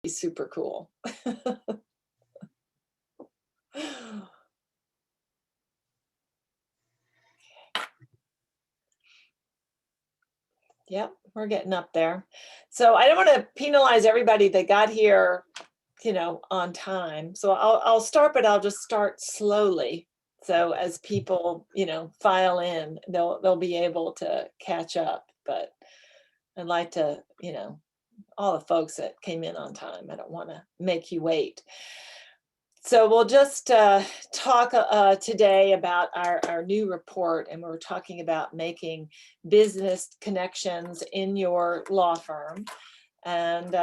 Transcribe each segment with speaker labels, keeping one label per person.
Speaker 1: super cool. Yep, we're getting up there. So I don't want to penalize everybody that got here, on time. So I'll start, but I'll just start slowly. So as people, file in, they'll be able to catch up. But I'd like to, all the folks that came in on time, I don't want to make you wait. So we'll just talk today about our new report, and we're talking about making business connections in your law firm. And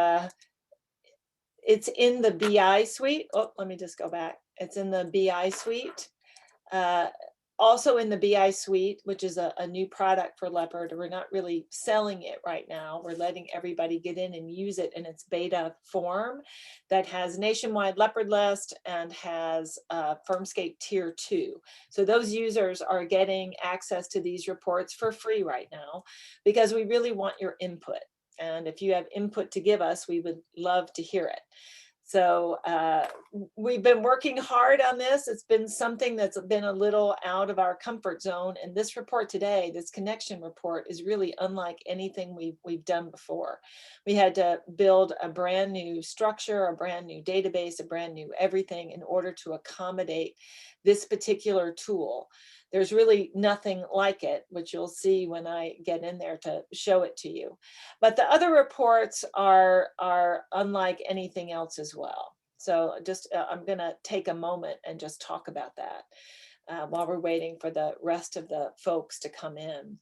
Speaker 1: it's in the BI suite. Oh, let me just go back. It's in the BI suite. Also in the BI suite, which is a new product for Leopard. We're not really selling it right now. We're letting everybody get in and use it in its beta form that has nationwide Leopard list and has Firmscape Tier 2. So those users are getting access to these reports for free right now because we really want your input. And if you have input to give us, we would love to hear it. So we've been working hard on this. It's been something that's been a little out of our comfort zone. And this report today, this connection report, is really unlike anything we've done before. We had to build a brand new structure, a brand new database, a brand new everything in order to accommodate this particular tool. There's really nothing like it, which you'll see when I get in there to show it to you. But the other reports are unlike anything else as well. So just I'm going to take a moment and just talk about that while we're waiting for the rest of the folks to come in.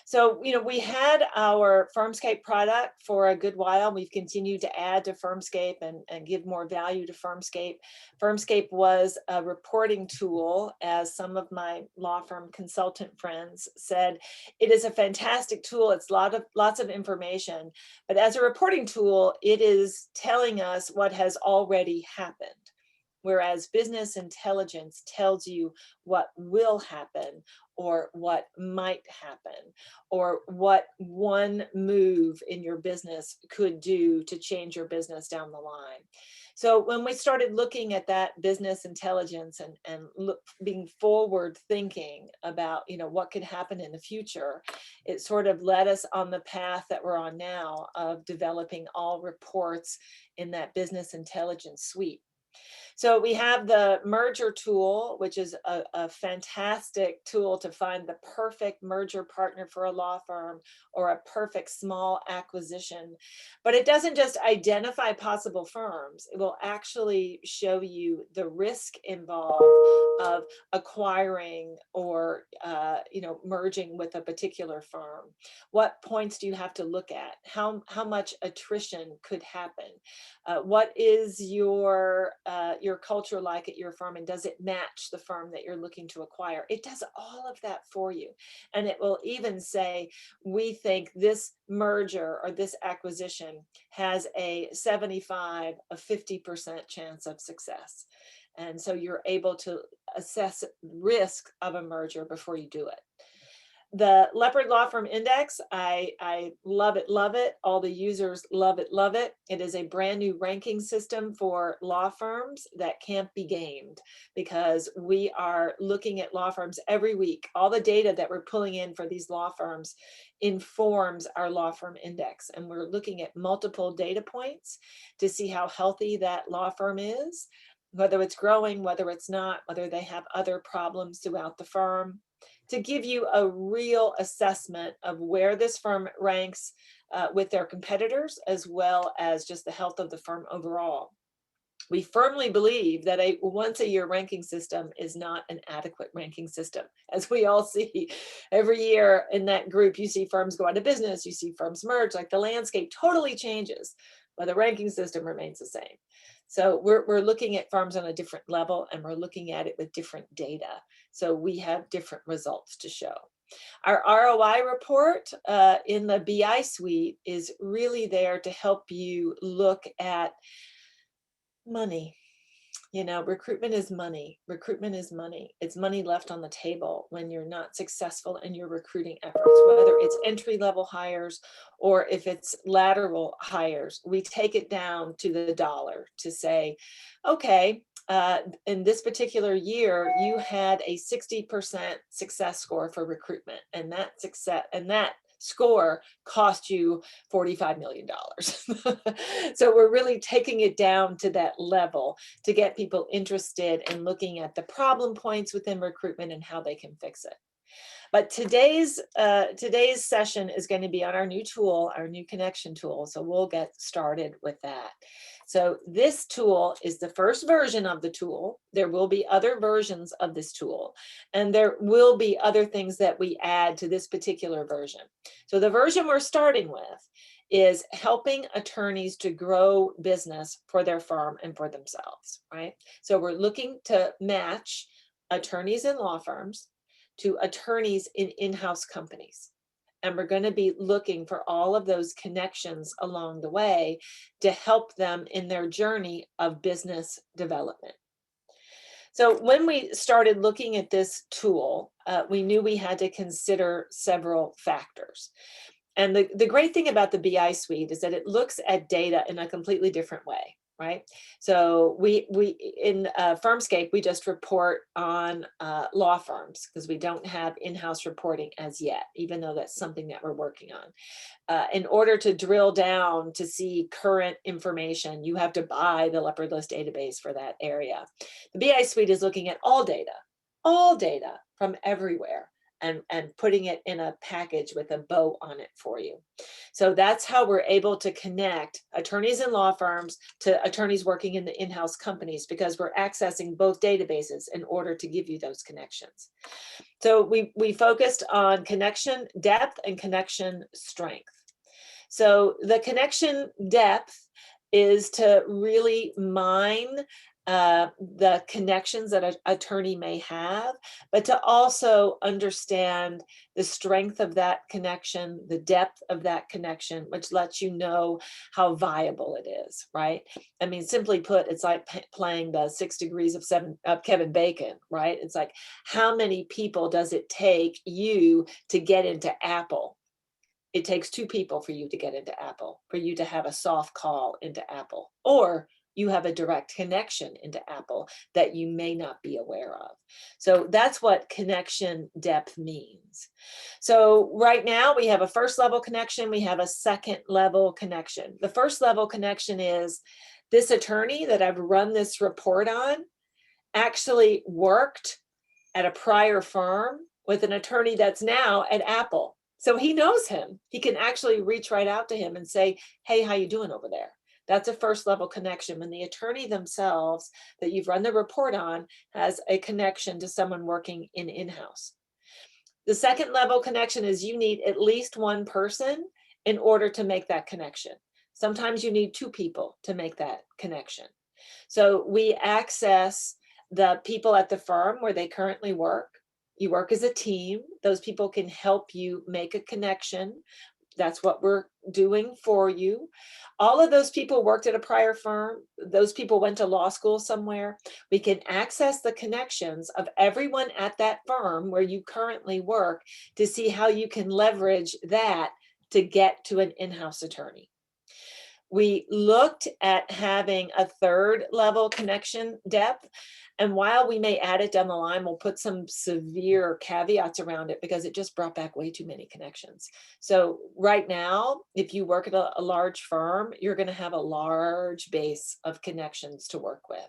Speaker 1: So, we had our Firmscape product for a good while. We've continued to add to Firmscape and give more value to Firmscape. Firmscape was a reporting tool, as some of my law firm consultant friends said. It is a fantastic tool. It's lots of information. But as a reporting tool, it is telling us what has already happened. Whereas business intelligence tells you what will happen, or what might happen, or what one move in your business could do to change your business down the line. So when we started looking at that business intelligence and being forward thinking about, what could happen in the future, it sort of led us on the path that we're on now of developing all reports in that business intelligence suite. So we have the merger tool, which is a fantastic tool to find the perfect merger partner for a law firm or a perfect small acquisition. But it doesn't just identify possible firms. It will actually show you the risk involved of acquiring or merging with a particular firm. What points do you have to look at? How much attrition could happen? What is your culture like at your firm, and does it match the firm that you're looking to acquire? It does all of that for you. And it will even say, we think this merger or this acquisition has a 75, a 50% chance of success. And so you're able to assess risk of a merger before you do it. The Leopard Law Firm Index, I love it, love it. All the users love it, love it. It is a brand new ranking system for law firms that can't be gamed, because we are looking at law firms every week. All the data that we're pulling in for these law firms informs our law firm index. And we're looking at multiple data points to see how healthy that law firm is, whether it's growing, whether it's not, whether they have other problems throughout the firm, to give you a real assessment of where this firm ranks with their competitors, as well as just the health of the firm overall. We firmly believe that a once-a-year ranking system is not an adequate ranking system. As we all see every year in that group, you see firms go out of business, you see firms merge, like the landscape totally changes, but the ranking system remains the same. So we're looking at firms on a different level, and we're looking at it with different data. So we have different results to show. Our ROI report in the BI suite is really there to help you look at money. You know, recruitment is money. Recruitment is money. It's money left on the table when you're not successful in your recruiting efforts, whether it's entry level hires or if it's lateral hires. We take it down to the dollar to say, okay, in this particular year, you had a 60% success score for recruitment, and that score cost you $45 million. So we're really taking it down to that level to get people interested in looking at the problem points within recruitment and how they can fix it. But today's session is going to be on our new tool, our new connection tool. So we'll get started with that. So this tool is the first version of the tool. There will be other versions of this tool, and there will be other things that we add to this particular version. So the version we're starting with is helping attorneys to grow business for their firm and for themselves, right? So we're looking to match attorneys in law firms to attorneys in in-house companies. And we're going to be looking for all of those connections along the way to help them in their journey of business development. So when we started looking at this tool, we knew we had to consider several factors. And the great thing about the BI suite is that it looks at data in a completely different way, right? So we in Firmscape, we just report on law firms because we don't have in-house reporting as yet, even though that's something that we're working on. In order to drill down to see current information, you have to buy the Leopard List database for that area. The BI suite is looking at all data from everywhere, and putting it in a package with a bow on it for you. So that's how we're able to connect attorneys in law firms to attorneys working in the in-house companies, because we're accessing both databases in order to give you those connections. So we focused on connection depth and connection strength. So the connection depth is to really mine the connections that an attorney may have, but to also understand the strength of that connection, the depth of that connection, which lets you know how viable it is, right? I mean, simply put, it's like playing the 6 degrees of Kevin Bacon, right? It's like, how many people does it take you to get into Apple? It takes 2 people for you to get into Apple, for you to have a soft call into Apple, or you have a direct connection into Apple that you may not be aware of. So that's what connection depth means. So right now we have a first level connection, we have a second level connection. The first level connection is this attorney that I've run this report on actually worked at a prior firm with an attorney that's now at Apple. So he knows him. He can actually reach right out to him and say, hey, how you doing over there? That's a first level connection when the attorney themselves that you've run the report on has a connection to someone working in-house. The second level connection is you need at least one person in order to make that connection. Sometimes you need 2 people to make that connection. So we access the people at the firm where they currently work. You work as a team. Those people can help you make a connection. That's what we're doing for you. All of those people worked at a prior firm. Those people went to law school somewhere. We can access the connections of everyone at that firm where you currently work to see how you can leverage that to get to an in-house attorney. We looked at having a third level connection depth. And while we may add it down the line, we'll put some severe caveats around it because it just brought back way too many connections. So right now, if you work at a large firm, you're going to have a large base of connections to work with.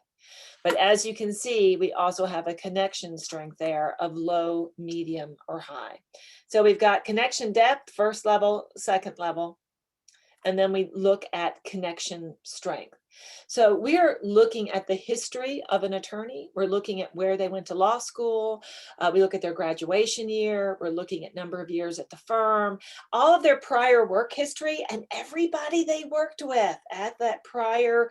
Speaker 1: But as you can see, we also have a connection strength there of low, medium, or high. So we've got connection depth, first level, second level. And then we look at connection strength. So we are looking at the history of an attorney. We're looking at where they went to law school. We look at their graduation year. We're looking at number of years at the firm, all of their prior work history, and everybody they worked with at that prior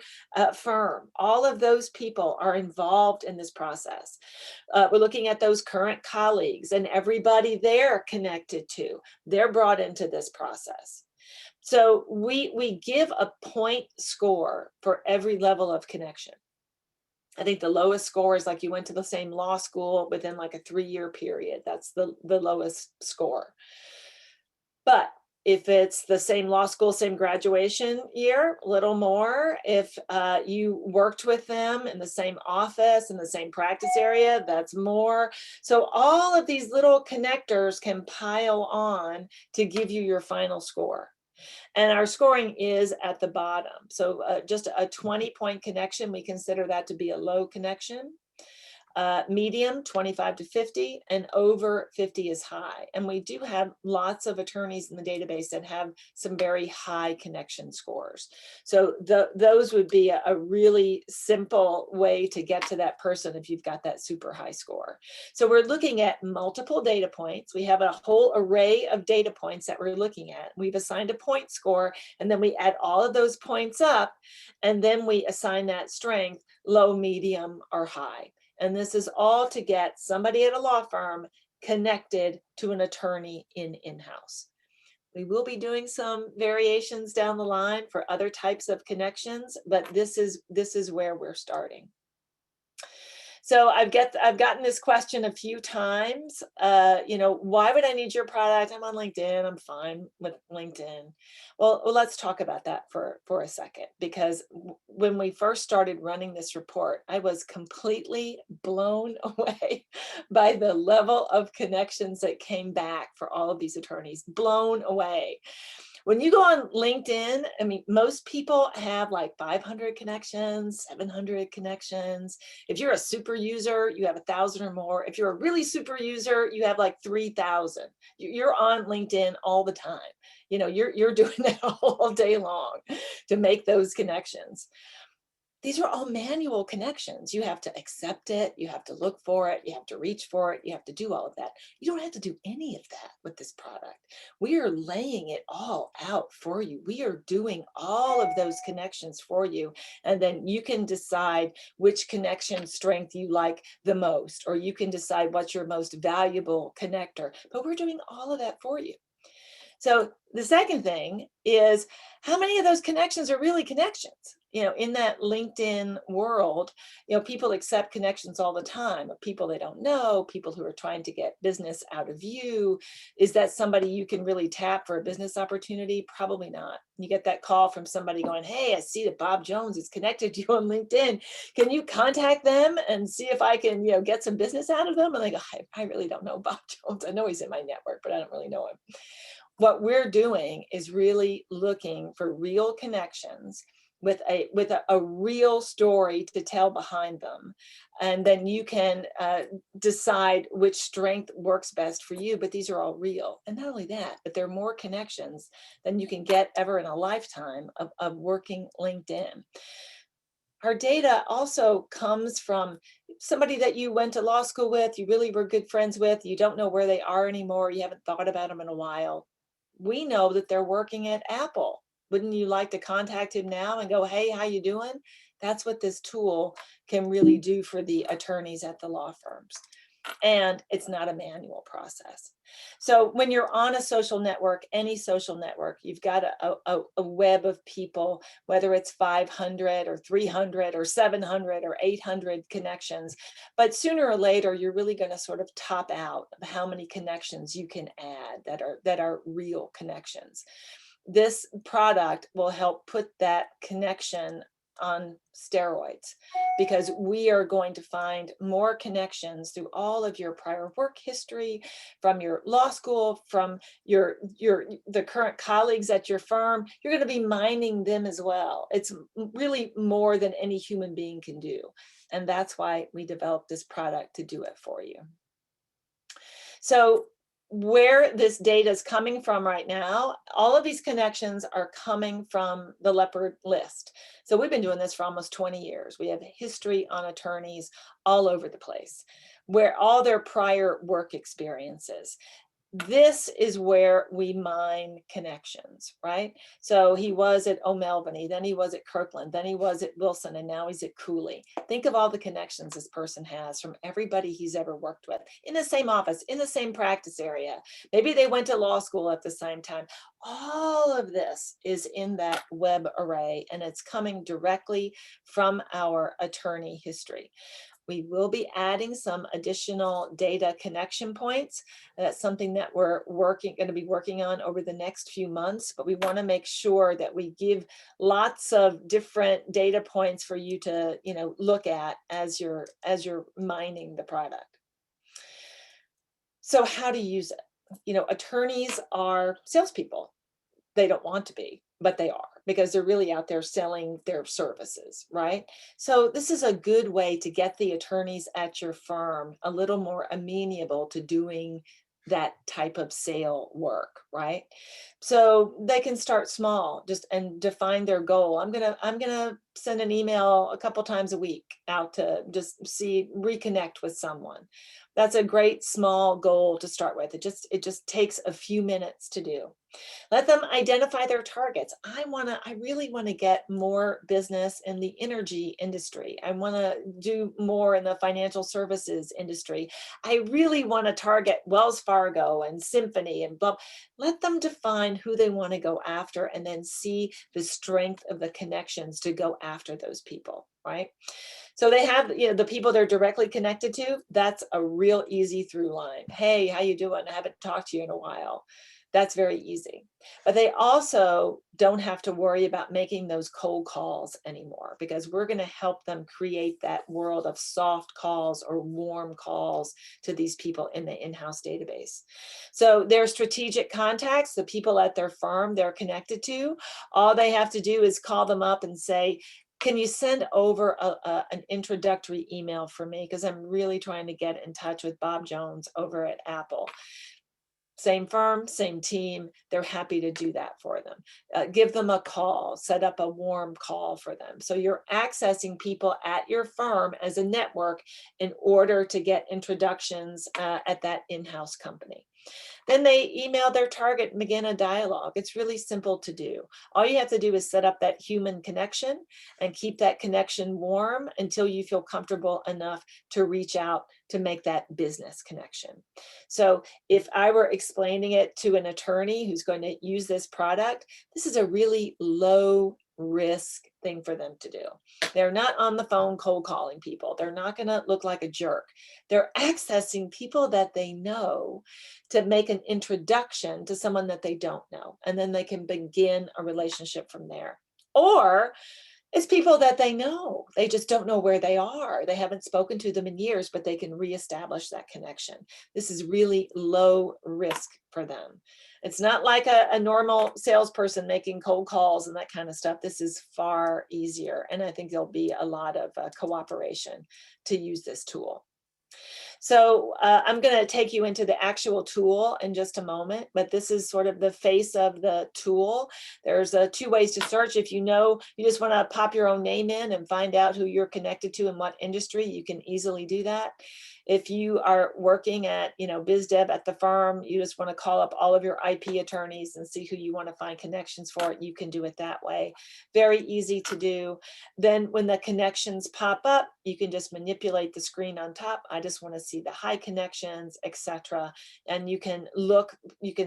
Speaker 1: firm. All of those people are involved in this process. We're looking at those current colleagues and everybody they're connected to. They're brought into this process. So we give a point score for every level of connection. I think the lowest score is like you went to the same law school within like a 3-year period. That's the lowest score. But if it's the same law school, same graduation year, a little more. If you worked with them in the same office, in the same practice area, that's more. So all of these little connectors can pile on to give you your final score. And our scoring is at the bottom. So just a 20-point connection, we consider that to be a low connection. Medium, 25 to 50, and over 50 is high. And we do have lots of attorneys in the database that have some very high connection scores. So those would be a really simple way to get to that person if you've got that super high score. So we're looking at multiple data points. We have a whole array of data points that we're looking at. We've assigned a point score, and then we add all of those points up, and then we assign that strength, low, medium, or high. And this is all to get somebody at a law firm connected to an attorney in-house. We will be doing some variations down the line for other types of connections, but this is where we're starting. So I've gotten this question a few times. Why would I need your product? I'm on LinkedIn. I'm fine with LinkedIn. Well, let's talk about that for a second, because when we first started running this report, I was completely blown away by the level of connections that came back for all of these attorneys. Blown away. When you go on LinkedIn, I mean, most people have like 500 connections, 700 connections. If you're a super user, you have 1,000 or more. If you're a really super user, you have like 3,000. You're on LinkedIn all the time. You're doing that all day long to make those connections. These are all manual connections. You have to accept it. You have to look for it. You have to reach for it. You have to do all of that. You don't have to do any of that with this product. We are laying it all out for you. We are doing all of those connections for you. And then you can decide which connection strength you like the most, or you can decide what's your most valuable connector. But we're doing all of that for you. So the second thing is, how many of those connections are really connections? In that LinkedIn world, people accept connections all the time of people they don't know, people who are trying to get business out of you. Is that somebody you can really tap for a business opportunity? Probably not. You get that call from somebody going, hey, I see that Bob Jones is connected to you on LinkedIn. Can you contact them and see if I can, get some business out of them? And they go, I really don't know Bob Jones. I know he's in my network, but I don't really know him. What we're doing is really looking for real connections with a real story to tell behind them. And then you can decide which strength works best for you, but these are all real. And not only that, but there are more connections than you can get ever in a lifetime of working LinkedIn. Our data also comes from somebody that you went to law school with, you really were good friends with, you don't know where they are anymore, you haven't thought about them in a while. We know that they're working at Apple. Wouldn't you like to contact him now and go, hey, how you doing? That's what this tool can really do for the attorneys at the law firms. And it's not a manual process. So when you're on a social network, any social network, you've got a web of people, whether it's 500 or 300 or 700 or 800 connections. But sooner or later, you're really going to sort of top out of how many connections you can add that are real connections. This product will help put that connection on steroids, because we are going to find more connections through all of your prior work history, from your law school, from the current colleagues at your firm. You're going to be mining them as well. It's really more than any human being can do. And that's why we developed this product to do it for you. So where this data is coming from right now, all of these connections are coming from the Leopard list. So we've been doing this for almost 20 years. We have history on attorneys all over the place, where all their prior work experiences. this is where we mine connections, right? So he was at O'Melveny, then he was at Kirkland, then he was at Wilson, and now he's at Cooley. Think of all the connections this person has from everybody he's ever worked with in the same office, in the same practice area. Maybe they went to law school at the same time. All of this is in that web array, and it's coming directly from our attorney history. We will be adding some additional data connection points. That's something that we're going to be working on over the next few months, but we want to make sure that we give lots of different data points for you to, look at as you're mining the product. So how to use it? Attorneys are salespeople. They don't want to be, but they are, because they're really out there selling their services, right? So this is a good way to get the attorneys at your firm a little more amenable to doing that type of sale work, right? So they can start small, and define their goal. I'm gonna send an email a couple times a week out to just reconnect with someone. That's a great small goal to start with. It just takes a few minutes to do. Let them identify their targets. I really want to get more business in the energy industry. I want to do more in the financial services industry. I really want to target Wells Fargo and Symphony and blah. Let them define who they want to go after, and then see the strength of the connections to go after those people, right? So they have, the people they're directly connected to. That's a real easy through line. Hey, how you doing? I haven't talked to you in a while. That's very easy. But they also don't have to worry about making those cold calls anymore, because we're going to help them create that world of soft calls or warm calls to these people in the in-house database. So their strategic contacts, the people at their firm they're connected to, all they have to do is call them up and say, can you send over an introductory email for me? Because I'm really trying to get in touch with Bob Jones over at Apple. Same firm, same team, they're happy to do that for them. Give them a call, set up a warm call for them. So you're accessing people at your firm as a network in order to get introductions at that in-house company. Then they email their target and begin a dialogue. It's really simple to do. All you have to do is set up that human connection and keep that connection warm until you feel comfortable enough to reach out to make that business connection. So if I were explaining it to an attorney who's going to use this product, this is a really low risk thing for them to do. They're not on the phone cold calling people. They're not going to look like a jerk. They're accessing people that they know to make an introduction to someone that they don't know. And then they can begin a relationship from there. Or it's people that they know. They just don't know where they are. They haven't spoken to them in years, but they can reestablish that connection. This is really low risk for them. It's not like a normal salesperson making cold calls and that kind of stuff. This is far easier. And I think there'll be a lot of cooperation to use this tool. So I'm going to take you into the actual tool in just a moment, but this is sort of the face of the tool. There's two ways to search. If you just want to pop your own name in and find out who you're connected to in what industry, you can easily do that. If you are working at, biz dev at the firm, you just want to call up all of your IP attorneys and see who you want to find connections for, you can do it that way. Very easy to do. Then when the connections pop up, you can just manipulate the screen on top. I just want to see the high connections, etc. And you can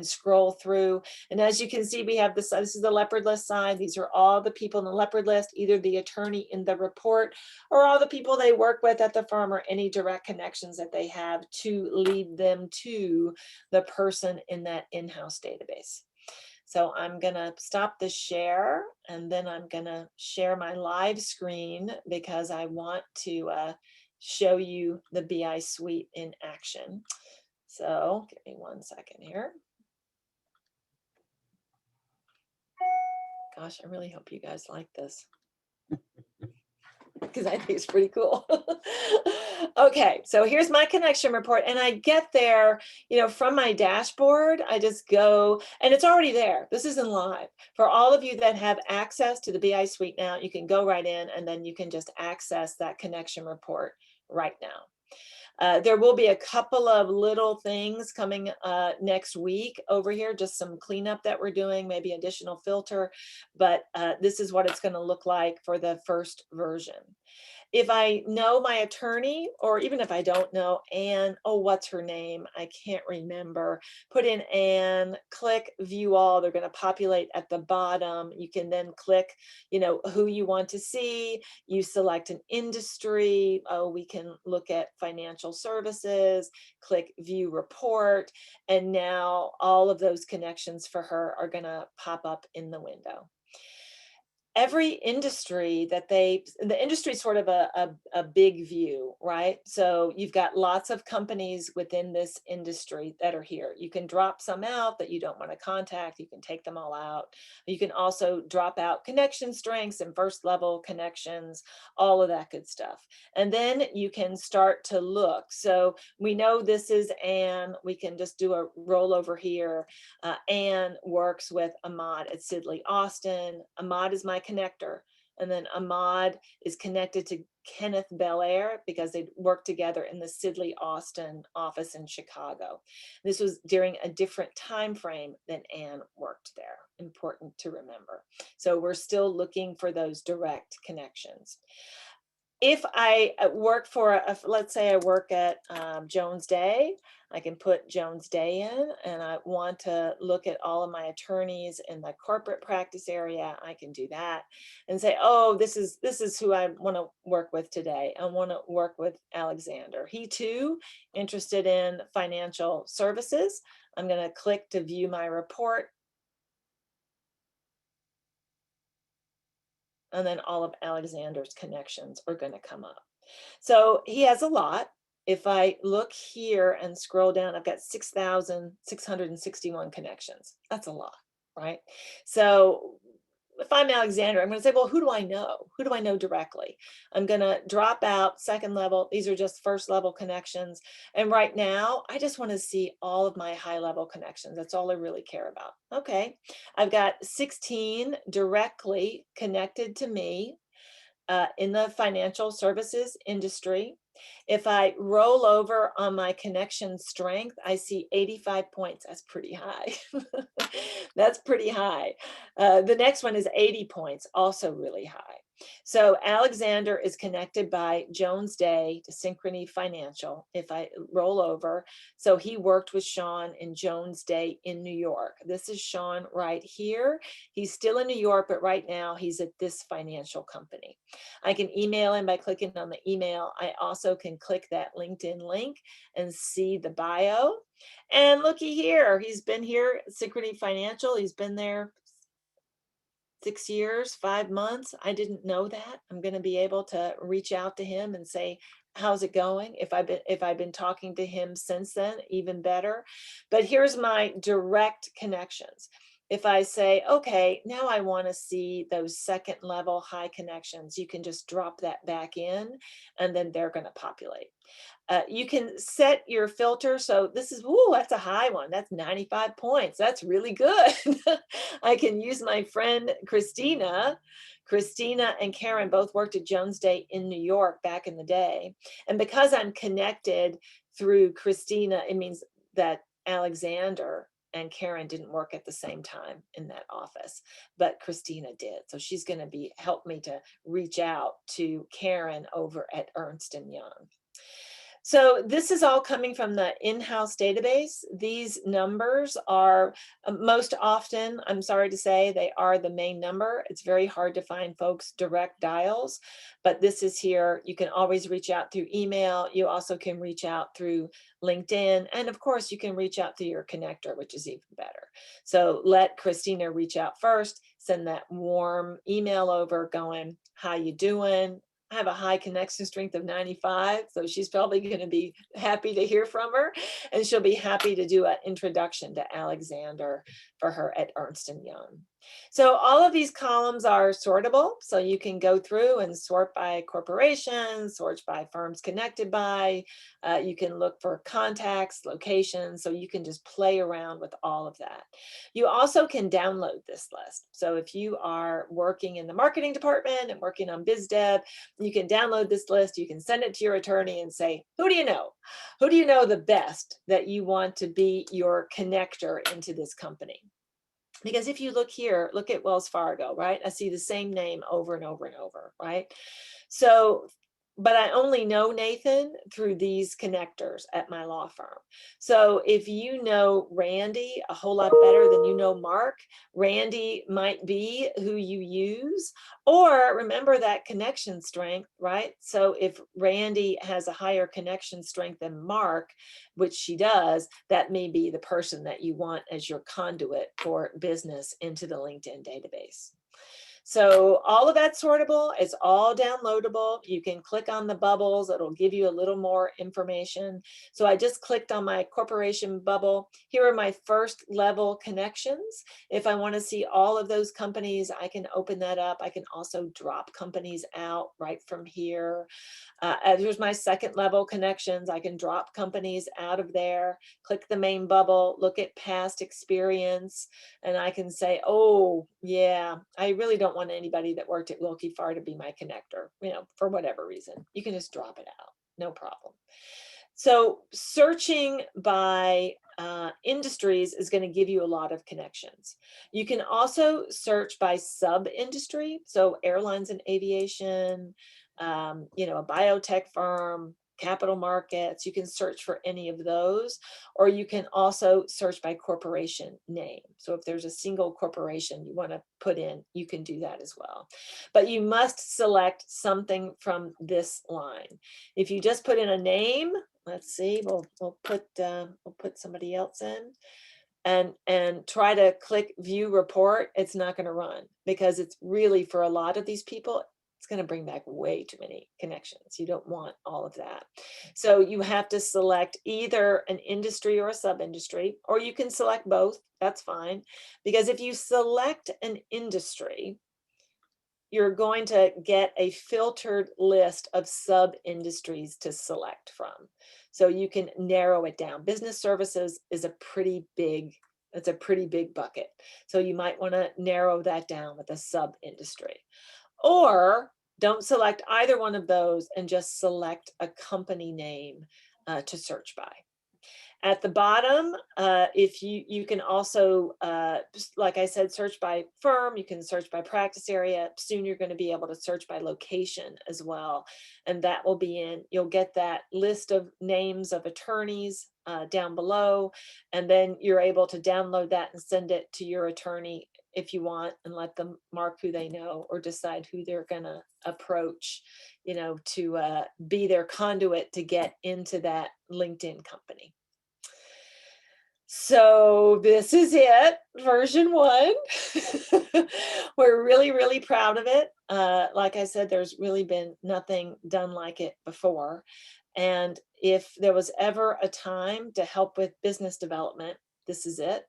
Speaker 1: scroll through. And as you can see, we have this is the Leopard list side. These are all the people in the Leopard list, either the attorney in the report or all the people they work with at the firm, or any direct connections that they have to lead them to the person in that in-house database. So I'm going to stop the share, and then I'm going to share my live screen because I want to show you the BI suite in action. So give me 1 second here. Gosh, I really hope you guys like this, because I think it's pretty cool. Okay, so here's my connection report, and I get there, from my dashboard. I just go, and it's already there. This isn't live. For all of you that have access to the BI suite now, you can go right in, and then you can just access that connection report right now. There will be a couple of little things coming next week over here, just some cleanup that we're doing, maybe additional filter, but this is what it's going to look like for the first version. If I know my attorney, or even if I don't know Anne, oh, what's her name? I can't remember. Put in Anne, click view all. They're going to populate at the bottom. You can then click, who you want to see. You select an industry. Oh, we can look at financial services, click view report. And now all of those connections for her are going to pop up in the window. Every industry the industry is sort of a big view, right? So you've got lots of companies within this industry that are here. You can drop some out that you don't want to contact. You can take them all out. You can also drop out connection strengths and first level connections, all of that good stuff. And then you can start to look. So we know this is Anne. We can just do a rollover here. Anne works with Ahmad at Sidley Austin. Ahmad is my connector. And then Ahmad is connected to Kenneth Belair because they worked together in the Sidley Austin office in Chicago. This was during a different time frame than Anne worked there. Important to remember. So we're still looking for those direct connections. If I work for, let's say I work at Jones Day, I can put Jones Day in, and I want to look at all of my attorneys in the corporate practice area. I can do that and say, oh, this is who I want to work with today. I want to work with Alexander. He too interested in financial services. I'm going to click to view my report. And then all of Alexander's connections are going to come up. So he has a lot. If I look here and scroll down, I've got 6,661 connections. That's a lot, right? So if I'm Alexander, I'm going to say, well, who do I know? Who do I know directly? I'm going to drop out second level. These are just first level connections. And right now, I just want to see all of my high level connections. That's all I really care about. Okay. I've got 16 directly connected to me in the financial services industry. If I roll over on my connection strength, I see 85 points. That's pretty high. That's pretty high. The next one is 80 points, also really high. So Alexander is connected by Jones Day to Synchrony Financial. If I roll over, so he worked with Sean in Jones Day in New York. This is Sean right here. He's still in New York, but right now he's at this financial company. I can email him by clicking on the email. I also can click that LinkedIn link and see the bio. And looky here, he's been here at Synchrony Financial. He's been there 6 years, 5 months. I didn't know that. I'm going to be able to reach out to him and say, how's it going? If I've been talking to him since then, even better. But here's my direct connections. If I say, okay, now I want to see those second level high connections, you can just drop that back in and then they're going to populate. You can set your filter. So this is, ooh, that's a high one. That's 95 points. That's really good. I can use my friend Christina. Christina and Karen both worked at Jones Day in New York back in the day. And because I'm connected through Christina, it means that Alexander and Karen didn't work at the same time in that office, but Christina did. So she's going to help me to reach out to Karen over at Ernst & Young. So this is all coming from the in-house database. These numbers are most often, I'm sorry to say, they are the main number. It's very hard to find folks' direct dials, but this is here. You can always reach out through email. You also can reach out through LinkedIn. And of course, you can reach out through your connector, which is even better. So let Christina reach out first, send that warm email over going, how you doing? I have a high connection strength of 95, so she's probably going to be happy to hear from her, and she'll be happy to do an introduction to Alexander for her at Ernst & Young. So all of these columns are sortable. So you can go through and sort by corporation, sort by firms connected by, you can look for contacts, locations. So you can just play around with all of that. You also can download this list. So if you are working in the marketing department and working on biz dev, you can download this list. You can send it to your attorney and say, who do you know? Who do you know the best that you want to be your connector into this company? Because if you look here, look at Wells Fargo, right? I see the same name over and over and over, right? So, but I only know Nathan through these connectors at my law firm. So if you know Randy a whole lot better than you know Mark, Randy might be who you use, or remember that connection strength, right? So if Randy has a higher connection strength than Mark, which she does, that may be the person that you want as your conduit for business into the LinkedIn database. So all of that's sortable. It's all downloadable. You can click on the bubbles. It'll give you a little more information. So I just clicked on my corporation bubble. Here are my first level connections. If I want to see all of those companies, I can open that up. I can also drop companies out right from here. Here's my second level connections. I can drop companies out of there, click the main bubble, look at past experience, and I can say, oh, yeah, I really don't want anybody that worked at Wilkie Farr to be my connector, for whatever reason. You can just drop it out, no problem. So searching by industries is going to give you a lot of connections. You can also search by sub-industry, so airlines and aviation, a biotech firm, capital markets. You can search for any of those, or you can also search by corporation name. So if there's a single corporation you want to put in, you can do that as well. But you must select something from this line. If you just put in a name, let's see, we'll put somebody else in and try to click view report, it's not going to run, because it's really, for a lot of these people, it's going to bring back way too many connections. You don't want all of that. So you have to select either an industry or a sub-industry, or you can select both. That's fine. Because if you select an industry, you're going to get a filtered list of sub-industries to select from. So you can narrow it down. Business services is a pretty big bucket. So you might want to narrow that down with a sub-industry. Or don't select either one of those and just select a company name to search by. At the bottom, if you can also, like I said, search by firm, you can search by practice area. Soon you're going to be able to search by location as well. And that will be you'll get that list of names of attorneys down below. And then you're able to download that and send it to your attorney if you want, and let them mark who they know or decide who they're going to approach, to be their conduit to get into that LinkedIn company. So this is it, version 1. We're really, really proud of it. Like I said, there's really been nothing done like it before. And if there was ever a time to help with business development, this is it.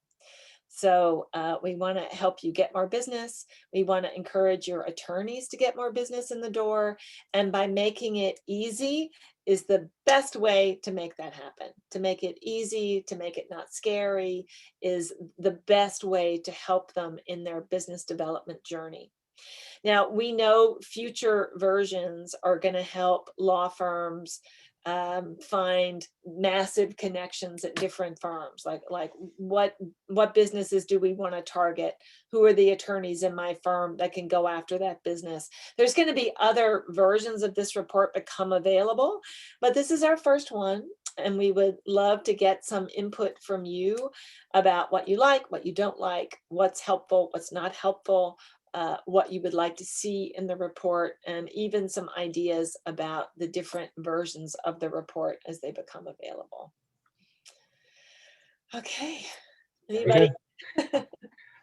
Speaker 1: So we want to help you get more business. We want to encourage your attorneys to get more business in the door. And by making it easy is the best way to make that happen. To make it easy, to make it not scary, is the best way to help them in their business development journey. Now, we know future versions are going to help law firms find massive connections at different firms, like what businesses do we want to target? Who are the attorneys in my firm that can go after that business? There's going to be other versions of this report become available, but this is our first one, and we would love to get some input from you about what you like, what you don't like, what's helpful, what's not helpful, what you would like to see in the report, and even some ideas about the different versions of the report as they become available. Okay, anybody?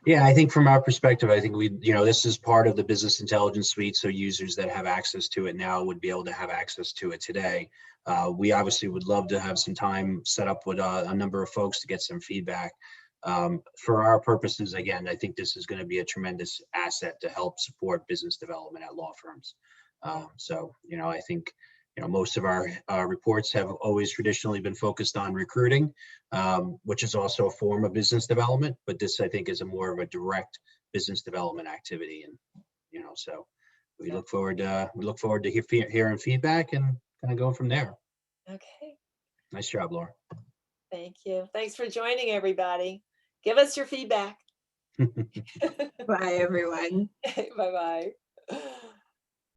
Speaker 2: Yeah, I think from our perspective, I think this is part of the business intelligence suite. So users that have access to it now would be able to have access to it today. We obviously would love to have some time set up with a number of folks to get some feedback. For our purposes, again, I think this is going to be a tremendous asset to help support business development at law firms. So, I think, most of our reports have always traditionally been focused on recruiting, which is also a form of business development, but this, I think, is a more of a direct business development activity. And, so we look forward to hearing feedback and kind of going from there.
Speaker 1: Okay.
Speaker 2: Nice job, Laura.
Speaker 1: Thank you. Thanks for joining, everybody. Give us your feedback.
Speaker 3: Bye, everyone.
Speaker 1: Bye-bye.